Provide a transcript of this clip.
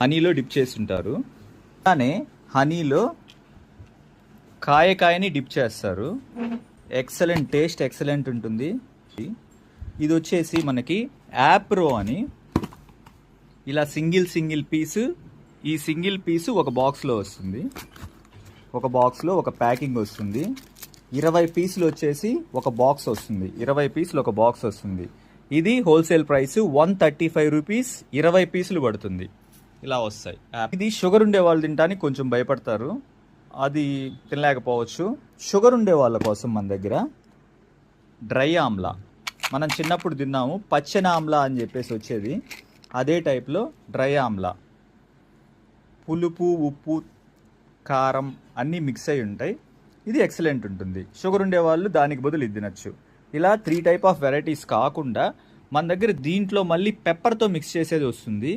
హనీలో dip చేస్తుంటారు. అలానే హనీలో కాయని డిప్ చేస్తారు. ఎక్సలెంట్ టేస్ట్, ఎక్సలెంట్ ఉంటుంది. ఇది వచ్చేసి మనకి యాప్రో అని, ఇలా సింగిల్ పీసు, ఈ సింగిల్ పీసు ఒక బాక్స్లో వస్తుంది. ఒక బాక్స్లో ఒక ప్యాకింగ్ వస్తుంది. 20 పీసులు వచ్చేసి ఒక బాక్స్ వస్తుంది. 20 పీసులు ఒక బాక్స్ వస్తుంది. ఇది హోల్సేల్ ప్రైస్ 135 రూపీస్. 20 పీసులు పడుతుంది. ఇలా వస్తాయి. ఇది షుగర్ ఉండే వాళ్ళు తినడానికి కొంచెం భయపడతారు, అది తినలేకపోవచ్చు. షుగర్ ఉండే వాళ్ళ కోసం మన దగ్గర డ్రై ఆమ్లా, మనం చిన్నప్పుడు తిన్నాము పచ్చని ఆమ్లా అని చెప్పేసి వచ్చేది, అదే టైప్లో డ్రై ఆమ్లా. పులుపు, ఉప్పు, కారం అన్నీ మిక్స్ అయి ఉంటాయి. ఇది ఎక్సలెంట్ ఉంటుంది. షుగర్ ఉండేవాళ్ళు దానికి బదులు ఇది తినచ్చు. ఇలా 3 టైప్ ఆఫ్ వెరైటీస్ కాకుండా మన దగ్గర దీంట్లో మళ్ళీ పెప్పర్తో మిక్స్ చేసేది వస్తుంది.